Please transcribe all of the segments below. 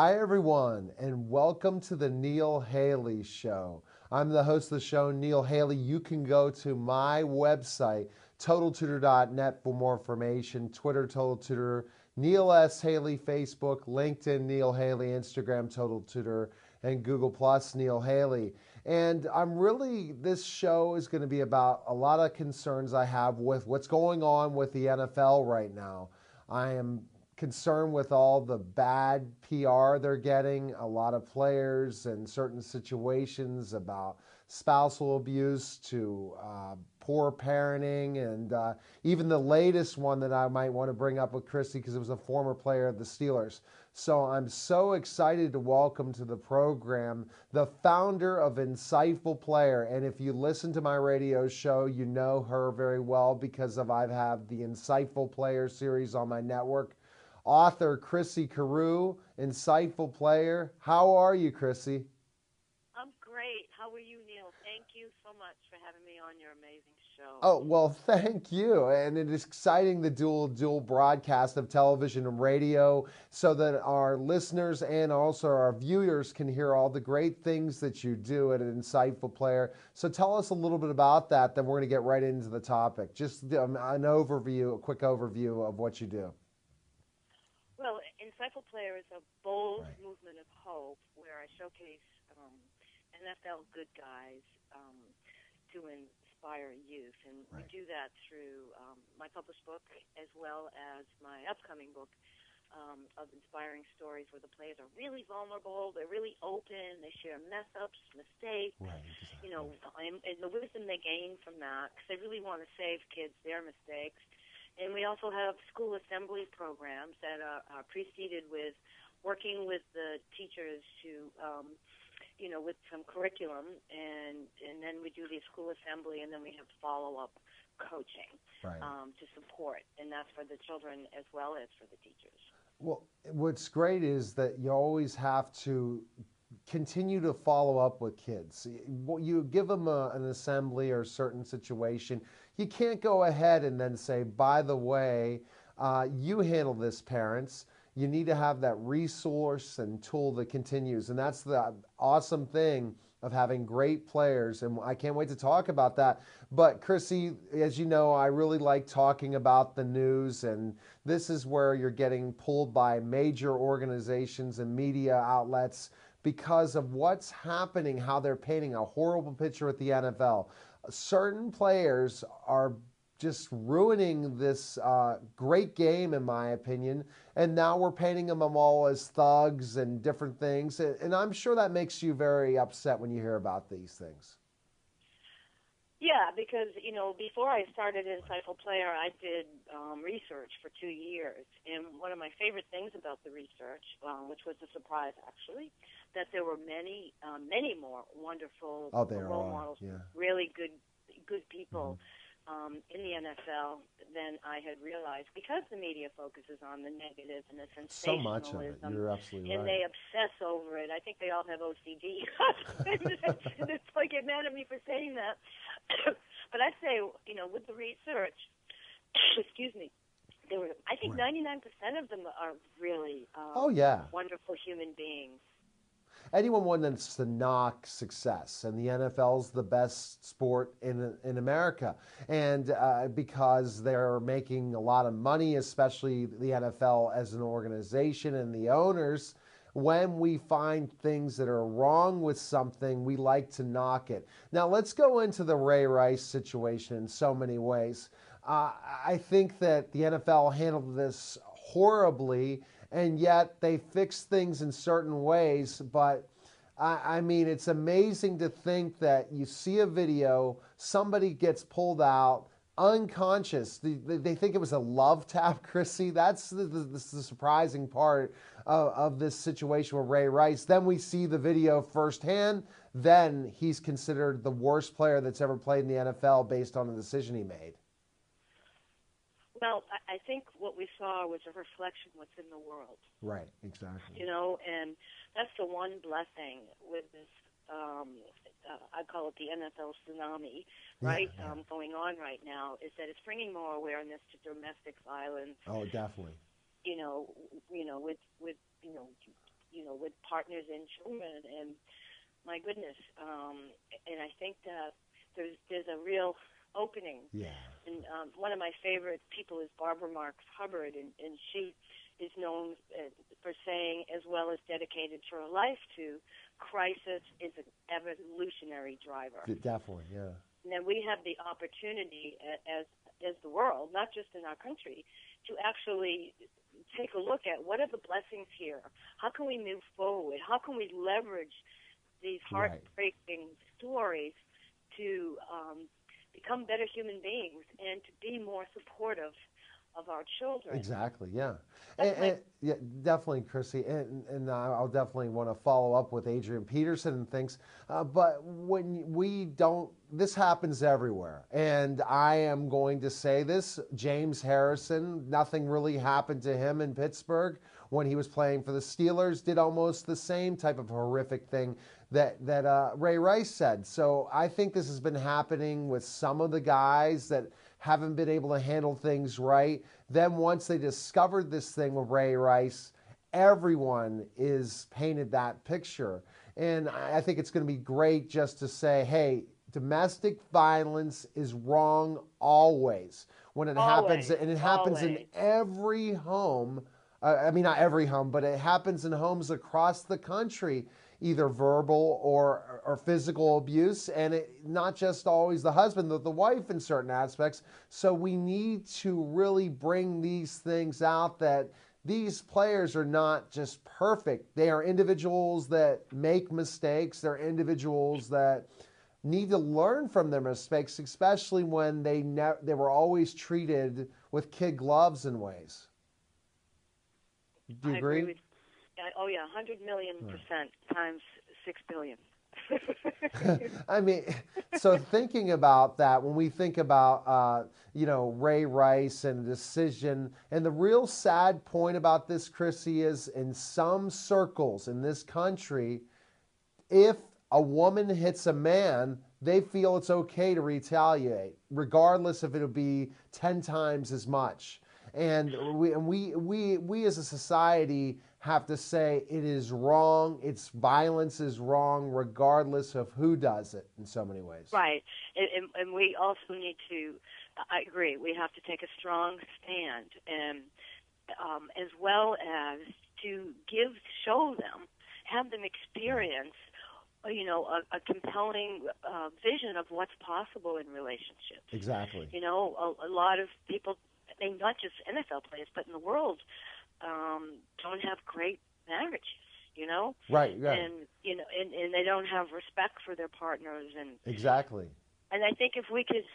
Hi, everyone, and welcome to the Neil Haley Show. I'm the host of the show, Neil Haley. You can go to my website, totaltutor.net, for more information. Twitter, Total Tutor, Neil S. Haley, Facebook, LinkedIn, Neil Haley, Instagram, Total Tutor, and Google Plus, Neil Haley. And this show is going to be about a lot of concerns I have with what's going on with the NFL right now. I am concerned with all the bad PR they're getting, a lot of players in certain situations about spousal abuse to poor parenting, and even the latest one that I might want to bring up with Chrissy because it was a former player of the Steelers. So I'm so excited to welcome to the program the founder of Insightful Player. And if you listen to my radio show, you know her very well because I've had the Insightful Player series on my network. Author Chrissy Carew, Insightful Player. How are you, Chrissy? I'm great. How are you, Neil? Thank you so much for having me on your amazing show. Oh, well, thank you. And it is exciting, the dual broadcast of television and radio, so that our listeners and also our viewers can hear all the great things that you do at an Insightful Player. So tell us a little bit about that, then we're going to get right into the topic. Just an overview, a quick overview of what you do. Well, Insightful Player is a bold movement of hope where I showcase NFL good guys to inspire youth. And we do that through my published book as well as my upcoming book of inspiring stories where the players are really vulnerable, they're really open, they share mess-ups, mistakes, Exactly. And the wisdom they gain from that, because they really want to save kids their mistakes. And we also have school assembly programs that are preceded with working with the teachers to, with some curriculum, and then we do the school assembly, and then we have follow-up coaching to support, and that's for the children as well as for the teachers. Well, what's great is that you always have to continue to follow up with kids. You give them an assembly or a certain situation, you can't go ahead and then say, by the way, you handle this, parents. You need to have that resource and tool that continues. And that's the awesome thing of having great players. And I can't wait to talk about that. But Chrissy, as you know, I really like talking about the news. And this is where you're getting pulled by major organizations and media outlets because of what's happening, how they're painting a horrible picture at the NFL. Certain players are just ruining this great game, in my opinion, and now we're painting them all as thugs and different things, and I'm sure that makes you very upset when you hear about these things. Yeah, because, before I started Insightful Player, I did research for 2 years, and one of my favorite things about the research, which was a surprise, actually, that there were many more wonderful role models, really good people in the NFL than I had realized, because the media focuses on the negative and the sensationalism. So much of it. You're absolutely right. And they obsess over it. I think they all have OCD. It's like, get mad at me for saying that. But I say, with the research, excuse me, I think 99% of them are really wonderful human beings. Anyone wants to knock success, and the NFL's the best sport in America, and because they're making a lot of money, especially the NFL as an organization and the owners. When we find things that are wrong with something, we like to knock it. Now, let's go into the Ray Rice situation in so many ways. I think that the NFL handled this horribly, and yet they fix things in certain ways. But I mean, it's amazing to think that you see a video, somebody gets pulled out unconscious. They think it was a love tap, Chrissy. That's the surprising part of this situation with Ray Rice. Then we see the video firsthand. Then he's considered the worst player that's ever played in the NFL based on the decision he made. Well, I think what we saw was a reflection of what's in the world. Right, exactly. And that's the one blessing with this, I call it the NFL tsunami, right, going on right now, is that it's bringing more awareness to domestic violence. Oh, definitely. With with partners and children, and my goodness, and I think that there's a real opening. Yeah. And one of my favorite people is Barbara Marx Hubbard, and she is known for saying, as well as dedicated her life to, crisis is an evolutionary driver. Definitely, yeah. And then we have the opportunity as the world, not just in our country, to actually take a look at what are the blessings here. How can we move forward? How can we leverage these heartbreaking stories to become better human beings and to be more supportive of our children? Exactly, yeah. And yeah, definitely, Chrissy. And I'll definitely want to follow up with Adrian Peterson and things. But when we don't, this happens everywhere. And I am going to say this, James Harrison, nothing really happened to him in Pittsburgh when he was playing for the Steelers, did almost the same type of horrific thing that Ray Rice said. So I think this has been happening with some of the guys that haven't been able to handle things right. Then once they discovered this thing with Ray Rice, everyone is painted that picture. And I think it's going to be great just to say, hey, domestic violence is wrong always. When it happens, and it happens in every home, I mean, not every home, but it happens in homes across the country, either verbal or physical abuse, and not just always the husband, but the wife in certain aspects. So we need to really bring these things out, that these players are not just perfect. They are individuals that make mistakes. They're individuals that need to learn from their mistakes, especially when they were always treated with kid gloves in ways. Do you agree? Oh, yeah, 100 million % times 6 billion. I mean, so thinking about that, when we think about, Ray Rice and the decision, and the real sad point about this, Chrissy, is in some circles in this country, if a woman hits a man, they feel it's okay to retaliate, regardless if it'll be 10 times as much. And we as a society have to say it is wrong. It's violence is wrong, regardless of who does it. In so many ways, right? And we also need to. I agree. We have to take a strong stand, and as well as to show them, have them experience, a compelling vision of what's possible in relationships. Exactly. A lot of people, not just NFL players, but in the world, don't have great marriages, Right. And and they don't have respect for their partners, and exactly. And I think if we could,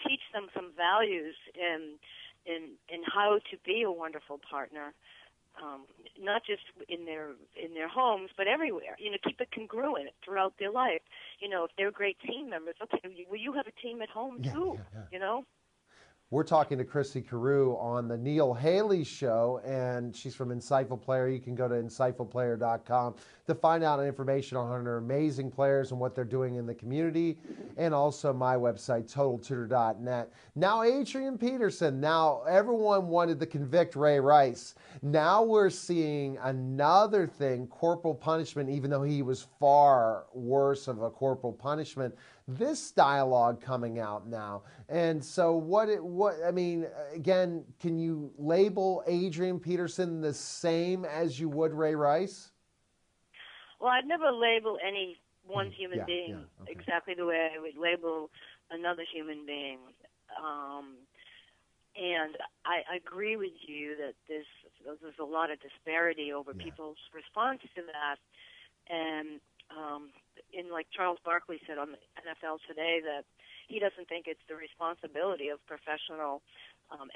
teach them some values in how to be a wonderful partner, not just in their homes, but everywhere. Keep it congruent throughout their life. If they're great team members, okay, well, you have a team at home too. Yeah. We're talking to Chrissy Carew on the Neil Haley Show, and she's from Insightful Player. You can go to insightfulplayer.com to find out information on her amazing players and what they're doing in the community, and also my website, totaltutor.net. Now, Adrian Peterson. Now, everyone wanted to convict Ray Rice. Now we're seeing another thing, corporal punishment, even though he was far worse of a corporal punishment. This dialogue coming out now. And so again, can you label Adrian Peterson the same as you would Ray Rice? Well, I'd never label any one human being exactly the way I would label another human being. And I agree with you that there's a lot of disparity over people's response to that. And like Charles Barkley said on the NFL Today, that he doesn't think it's the responsibility of professional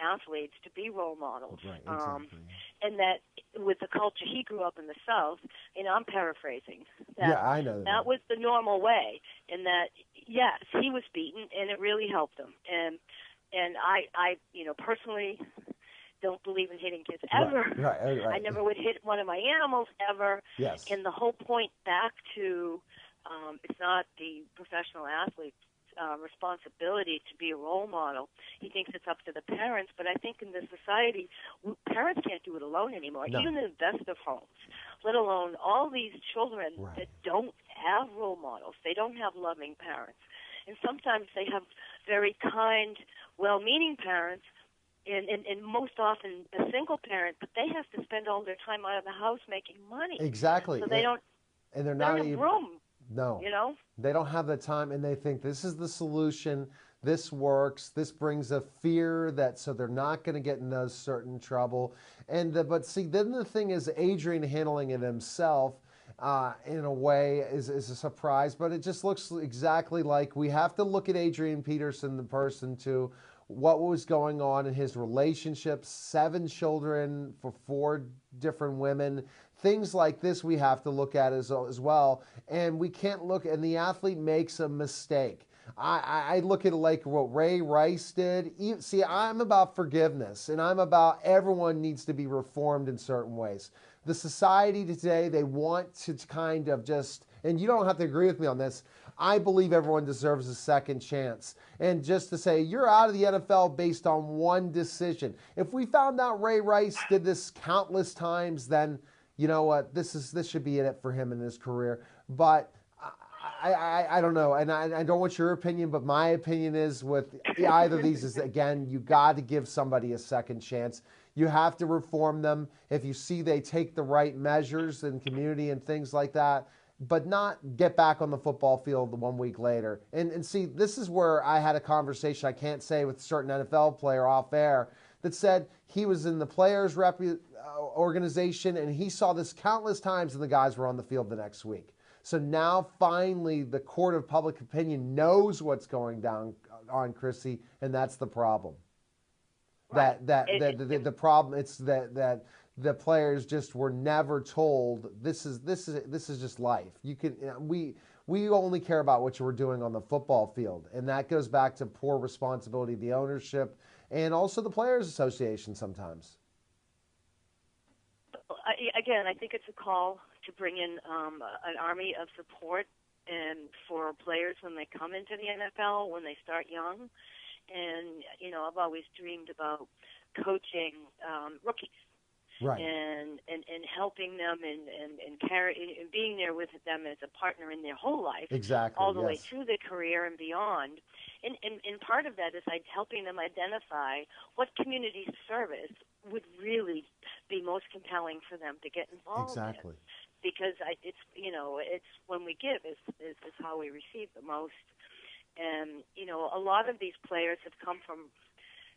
athletes to be role models. Right, exactly. And that with the culture he grew up in the South, I'm paraphrasing. That I know that was the normal way, and that yes, he was beaten, and it really helped him. And I personally don't believe in hitting kids ever. Right. I never would hit one of my animals ever. Yes. And the whole point back to it's not the professional athlete's responsibility to be a role model. He thinks it's up to the parents, but I think in this society, parents can't do it alone anymore, No. even in the best of homes, let alone all these children Right. that don't have role models. They don't have loving parents. And sometimes they have very kind, well-meaning parents, and most often a single parent, but they have to spend all their time out of the house making money. Exactly. So they don't have room. No. You know? They don't have the time, and they think this is the solution. This works. This brings a fear that so they're not going to get in those certain trouble. But see, then the thing is, Adrian handling it himself in a way is a surprise. But it just looks exactly like we have to look at Adrian Peterson, the person, too. What was going on in his relationships, 7 children for 4 different women. Things like this we have to look at as well. And we can't look, and the athlete makes a mistake. I look at it like what Ray Rice did. See, I'm about forgiveness, and I'm about everyone needs to be reformed in certain ways. The society today, they want to kind of just, and you don't have to agree with me on this, I believe everyone deserves a second chance. And just to say, you're out of the NFL based on one decision. If we found out Ray Rice did this countless times, then you know what, this should be it for him in his career. But I don't know, and I don't want your opinion, but my opinion is with either of these is, again, you got to give somebody a second chance. You have to reform them if you see they take the right measures in community and things like that, but not get back on the football field 1 week later. And see, this is where I had a conversation, I can't say with a certain NFL player off air, that said he was in the players' organization and he saw this countless times and the guys were on the field the next week. So now finally the court of public opinion knows what's going down on Chrissy, and that's the problem. Right. The problem it's that the players just were never told this is just life. You can we only care about what you were doing on the football field, and that goes back to poor responsibility of the ownership and also the Players Association sometimes. Again, I think it's a call to bring in an army of support and for players when they come into the NFL, when they start young. And, you know, I've always dreamed about coaching rookies. Right. And helping them and being there with them as a partner in their whole life. Exactly. All the way through their career and beyond. And part of that is helping them identify what community service would really be most compelling for them to get involved in. Because it's when we give is how we receive the most. And, you know, a lot of these players have come from,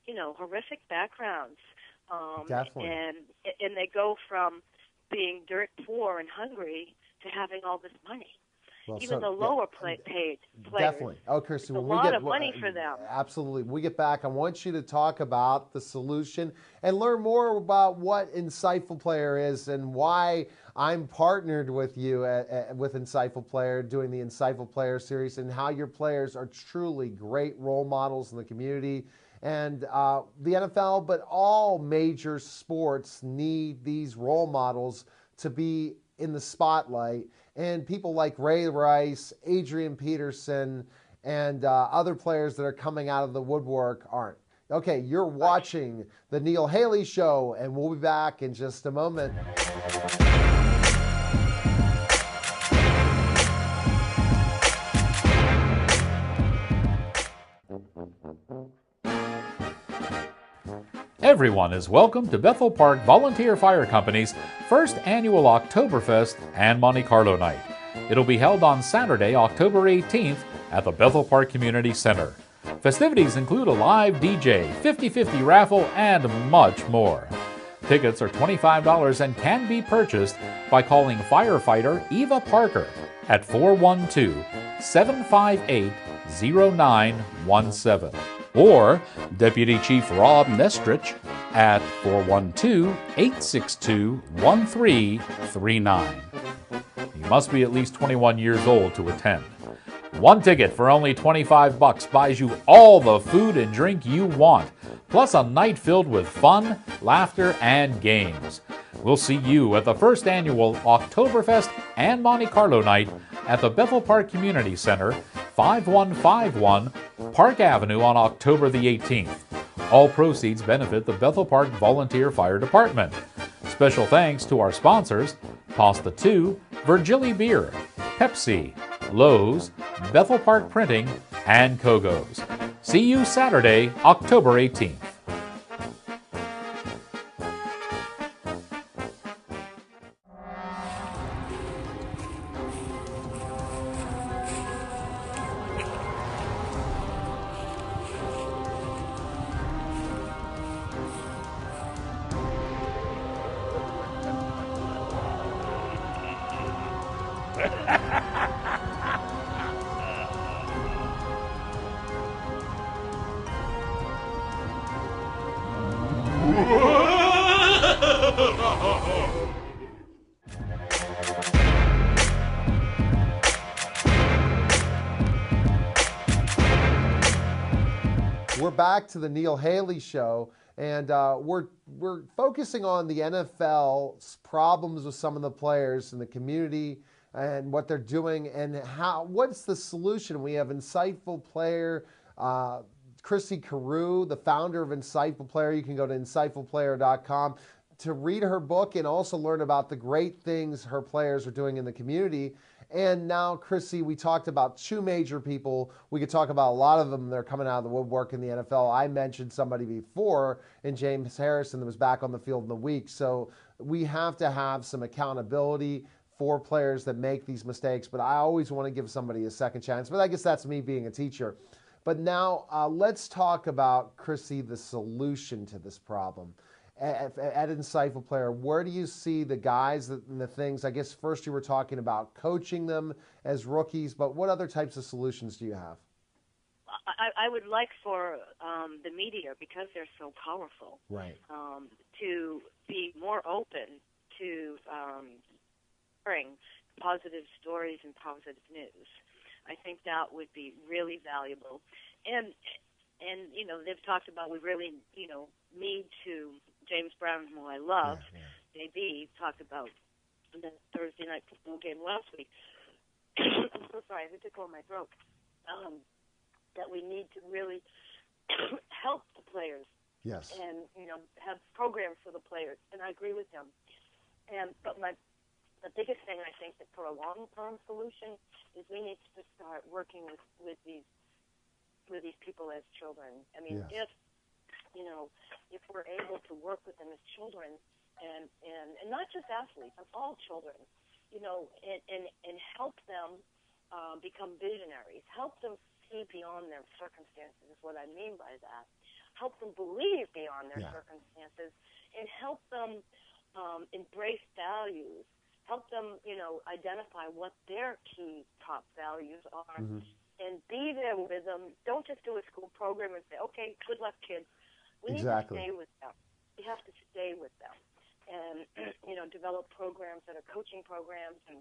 you know, horrific backgrounds. Definitely. And they go from being dirt poor and hungry to having all this money. Well, even the lower paid players. Definitely. Oh, Chrissy, a lot of money for them. Absolutely. When we get back, I want you to talk about the solution and learn more about what Insightful Player is and why I'm partnered with you with Insightful Player, doing the Insightful Player series, and how your players are truly great role models in the community. And the NFL, but all major sports need these role models to be in the spotlight. And people like Ray Rice, Adrian Peterson, and other players that are coming out of the woodwork aren't. Okay, you're watching The Neil Haley Show, and we'll be back in just a moment. Everyone is welcome to Bethel Park Volunteer Fire Company's first annual Oktoberfest and Monte Carlo night. It'll be held on Saturday, October 18th at the Bethel Park Community Center. Festivities include a live DJ, 50-50 raffle, and much more. Tickets are $25 and can be purchased by calling firefighter Eva Parker at 412-758-0917 or Deputy Chief Rob Nestrich at 412-862-1339. You must be at least 21 years old to attend. One ticket for only $25 buys you all the food and drink you want, plus a night filled with fun, laughter, and games. We'll see you at the first annual Oktoberfest and Monte Carlo night at the Bethel Park Community Center, 5151 Park Avenue on October the 18th. All proceeds benefit the Bethel Park Volunteer Fire Department. Special thanks to our sponsors, Pasta 2, Virgili Beer, Pepsi, Lowe's, Bethel Park Printing, and Kogo's. See you Saturday, October 18th. We're back to the Neil Haley Show, and we're focusing on the NFL's problems with some of the players in the community and what they're doing and what's the solution. We have insightful player Chrissy Carew, the founder of Insightful Player. You can go to insightfulplayer.com to read her book and also learn about the great things her players are doing in the community. And now, Chrissy, we talked about two major people. We could talk about a lot of them that are coming out of the woodwork in the NFL. I mentioned somebody before in James Harrison that was back on the field in the week. So we have to have some accountability for players that make these mistakes. But I always want to give somebody a second chance. But I guess that's me being a teacher. But now let's talk about, Chrissy, the solution to this problem. At Insightful Player, where do you see the guys and the things? I guess first you were talking about coaching them as rookies, but what other types of solutions do you have? I would like for the media, because they're so powerful, right, to be more open to sharing positive stories and positive news. I think that would be really valuable. And you know, they've talked about we really, you know, need to. James Brown, who I love, JB, talked about the Thursday night football game last week. I'm so sorry, I had to clear my throat. That we need to really help the players. Yes. And, you know, have programs for the players. And I agree with them. But the biggest thing I think that for a long-term solution is we need to start working with these people as children. I mean, if we're able to work with them as children and not just athletes, but all children, you know, and help them become visionaries, help them see beyond their circumstances is what I mean by that. Help them believe beyond their circumstances and help them embrace values, help them, you know, identify what their key top values are and be there with them. Don't just do a school program and say, okay, good luck, kids. We need to stay with them. We have to stay with them and, you know, develop programs that are coaching programs and,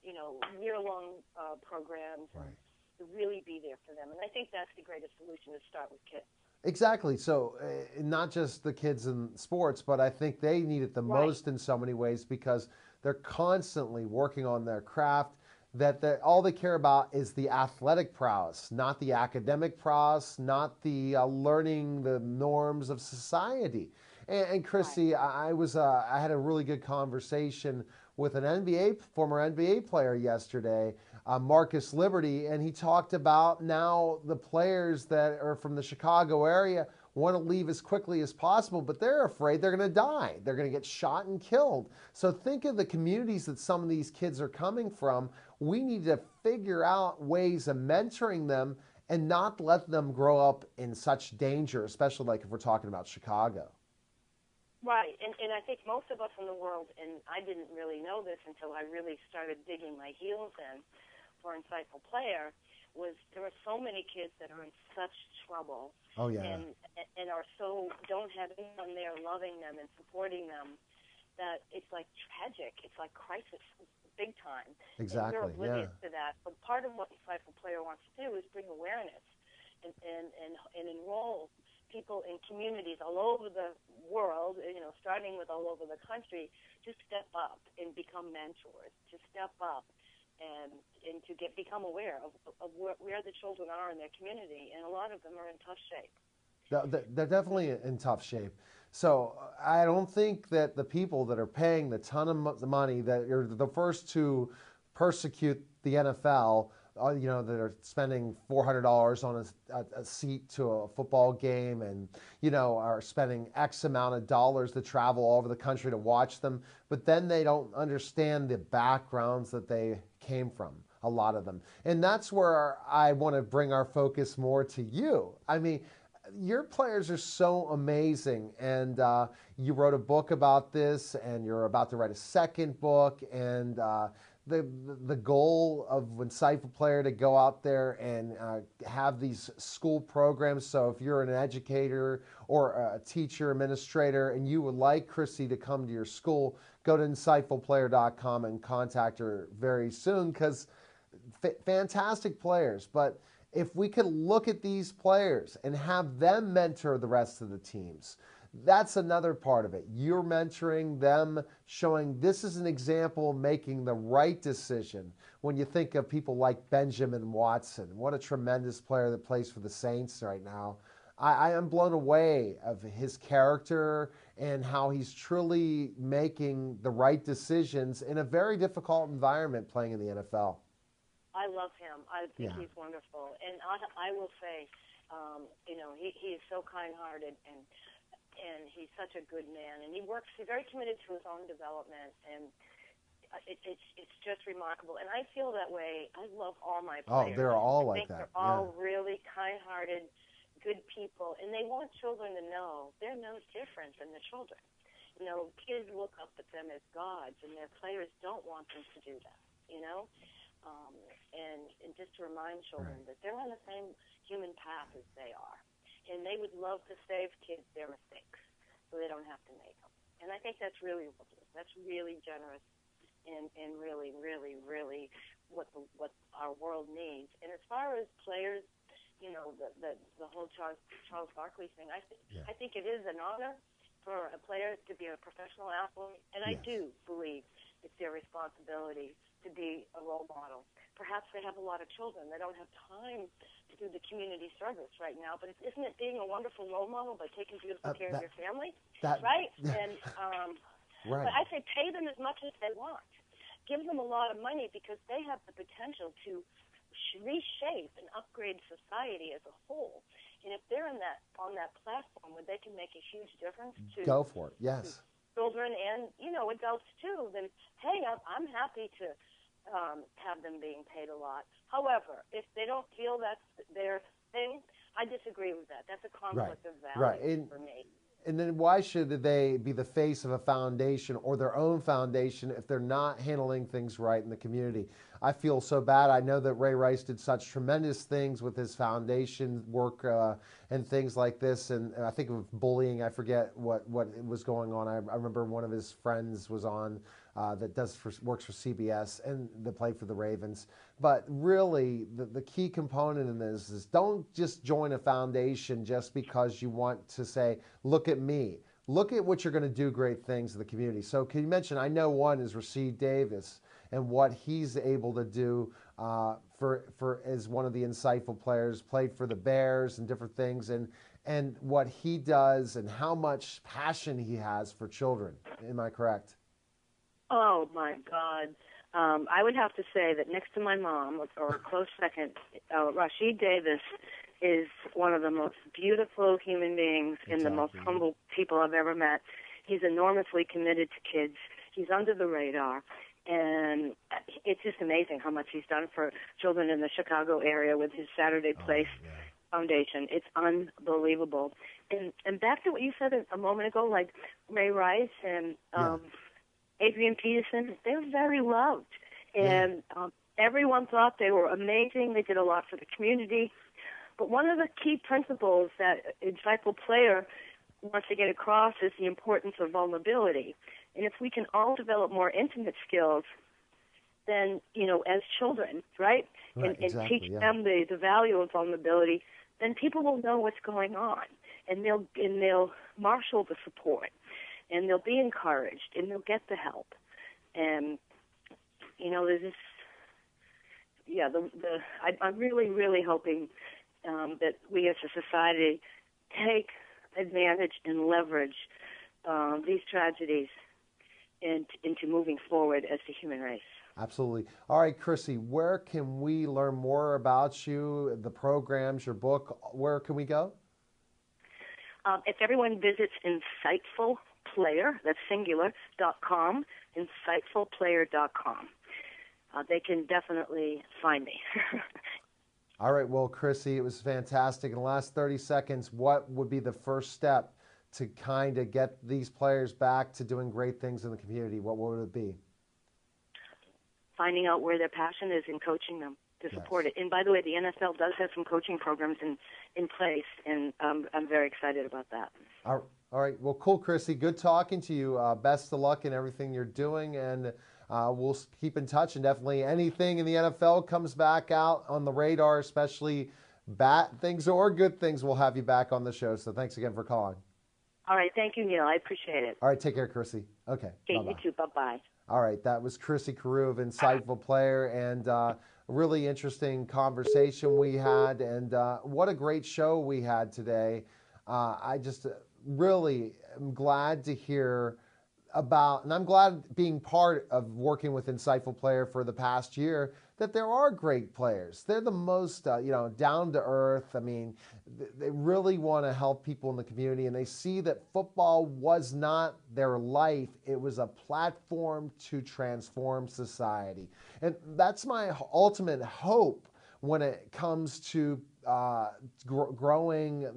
you know, year-long programs and to really be there for them. And I think that's the greatest solution, to start with kids. Exactly. So not just the kids in sports, but I think they need it the most in so many ways because they're constantly working on their craft. That all they care about is the athletic prowess, not the academic prowess, not the learning the norms of society. And Chrissy, I had a really good conversation with an former NBA player yesterday, Marcus Liberty, and he talked about now the players that are from the Chicago area want to leave as quickly as possible, but they're afraid they're going to die. They're going to get shot and killed. So think of the communities that some of these kids are coming from. We need to figure out ways of mentoring them and not let them grow up in such danger, especially like if we're talking about Chicago. Right, and I think most of us in the world, and I didn't really know this until I really started digging my heels in for Insightful Player, was there are so many kids that are in such trouble and don't have anyone there loving them and supporting them that it's like tragic. It's like crisis, big time. Exactly. And we're oblivious to that. But part of what Insightful Player wants to do is bring awareness and enroll people in communities all over the world, you know, starting with all over the country, to step up and become mentors, to step up and to become aware of where the children are in their community, and a lot of them are in tough shape. They're definitely in tough shape. So I don't think that the people that are paying the ton of money, that are the first to persecute the NFL, that are spending $400 on a seat to a football game, and are spending X amount of dollars to travel all over the country to watch them, but then they don't understand the backgrounds that they came from, a lot of them. And that's where I want to bring our focus more to you. I mean, your players are so amazing, and you wrote a book about this, and you're about to write a second book, and the goal of Insightful Player to go out there and have these school programs. So if you're an educator or a teacher, administrator, and you would like Chrissy to come to your school, go to insightfulplayer.com and contact her very soon, because fantastic players. But if we could look at these players and have them mentor the rest of the teams, that's another part of it. You're mentoring them, showing this is an example of making the right decision. When you think of people like Benjamin Watson, what a tremendous player that plays for the Saints right now. I am blown away of his character and how he's truly making the right decisions in a very difficult environment playing in the NFL. I love him. I think he's wonderful. And I will say, he is so kind-hearted, and he's such a good man. And he's very committed to his own development, and it's just remarkable. And I feel that way. I love all my players. Oh, they're all like that. They're all really kind-hearted, good people, and they want children to know they're no different than the children. Kids look up at them as gods, and their players don't want them to do that, and just to remind children that they're on the same human path as they are. And they would love to save kids their mistakes so they don't have to make them. And I think that's really lovely. That's really generous and really, really, really what our world needs. And as far as players, the whole Charles Barkley thing, I think it is an honor for a player to be a professional athlete. And I do believe it's their responsibility to be a role model. Perhaps they have a lot of children. They don't have time to do the community service right now, but isn't it being a wonderful role model by taking beautiful care of your family? Right? And but I say pay them as much as they want. Give them a lot of money, because they have the potential to reshape and upgrade society as a whole. And if they're on that platform where they can make a huge difference to go for it, yes. Children and adults too, then hey, I'm happy to have them being paid a lot. However, if they don't feel that's their thing, I disagree with that. That's a conflict of values for me. And then why should they be the face of a foundation or their own foundation if they're not handling things right in the community? I feel so bad. I know that Ray Rice did such tremendous things with his foundation work and things like this. And I think of bullying. I forget what was going on. I remember one of his friends was on that works for CBS and that played for the Ravens. But really, the key component in this is don't just join a foundation just because you want to say, look at me. Look at what you're going to do great things in the community. So can you mention, I know one is Rasheed Davis and what he's able to do for as one of the Insightful Players, played for the Bears and different things, and what he does and how much passion he has for children. Am I correct? Oh, my God. I would have to say that next to my mom, or a close second, Rasheed Davis is one of the most beautiful human beings and the most humble people I've ever met. He's enormously committed to kids. He's under the radar. And it's just amazing how much he's done for children in the Chicago area with his Saturday Place Foundation. It's unbelievable. And back to what you said a moment ago, like Ray Rice and Adrian Peterson, they're very loved. And everyone thought they were amazing. They did a lot for the community. But one of the key principles that Insightful Player wants to get across is the importance of vulnerability. And if we can all develop more intimate skills, then, as children, right? And teach them the value of vulnerability, then people will know what's going on. And they'll marshal the support. And they'll be encouraged. And they'll get the help. And, there's this I'm really hoping that we as a society take advantage and leverage these tragedies into moving forward as the human race. Absolutely. All right, Chrissy, where can we learn more about you, the programs, your book? Where can we go? If everyone visits Insightful Player, that's singular.com, insightfulplayer.com, they can definitely find me. All right, well, Chrissy, it was fantastic. In the last 30 seconds, what would be the first step to kind of get these players back to doing great things in the community? What would it be? Finding out where their passion is and coaching them to support it. And by the way, the NFL does have some coaching programs in place, and I'm very excited about that. All right. Well, cool, Chrissy. Good talking to you. Best of luck in everything you're doing, and we'll keep in touch. And definitely anything in the NFL comes back out on the radar, especially bad things or good things, we'll have you back on the show. So thanks again for calling. All right. Thank you, Neil. I appreciate it. All right. Take care, Chrissy. Okay. Okay, you too. Bye-bye. All right, that was Chrissy Carew of Insightful Player, and a really interesting conversation we had, and what a great show we had today. I just really am glad to hear about, and I'm glad being part of working with Insightful Player for the past year, that there are great players. They're the most, down to earth. I mean, they really want to help people in the community, and they see that football was not their life. It was a platform to transform society. And that's my ultimate hope when it comes to growing,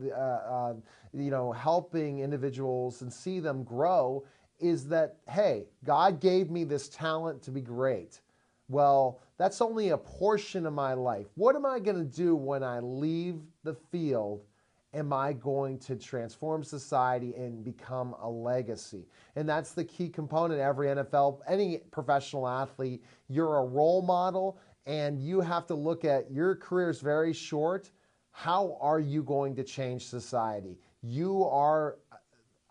helping individuals and see them grow, is that, hey, God gave me this talent to be great. Well, that's only a portion of my life. What am I going to do when I leave the field? Am I going to transform society and become a legacy? And that's the key component. Every NFL, any professional athlete, you're a role model, and you have to look at your career is very short. How are you going to change society? You are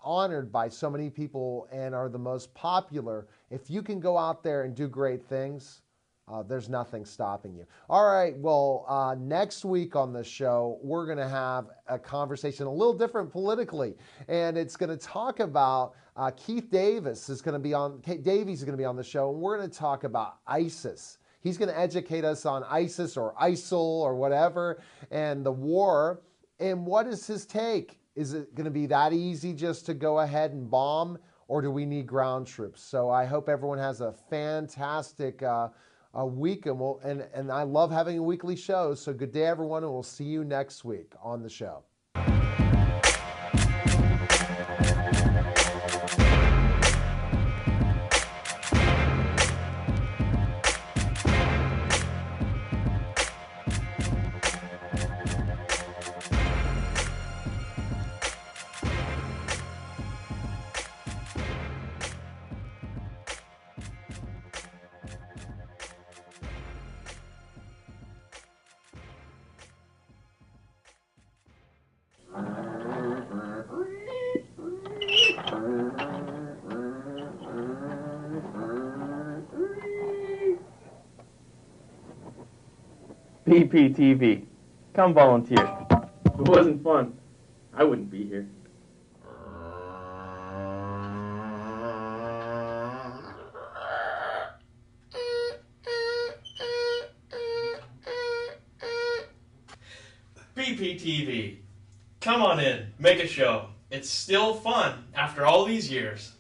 honored by so many people and are the most popular. If you can go out there and do great things, there's nothing stopping you. All right, well, next week on the show, we're going to have a conversation a little different politically, and it's going to talk about Keith Davies is going to be on the show, and we're going to talk about ISIS. He's going to educate us on ISIS or ISIL or whatever, and the war, and what is his take? Is it going to be that easy just to go ahead and bomb, or do we need ground troops? So I hope everyone has a fantastic week, and I love having a weekly show. So good day, everyone, and we'll see you next week on the show. BPTV. Come volunteer. If it wasn't fun, I wouldn't be here. BPTV. Come on in, make a show. It's still fun after all these years.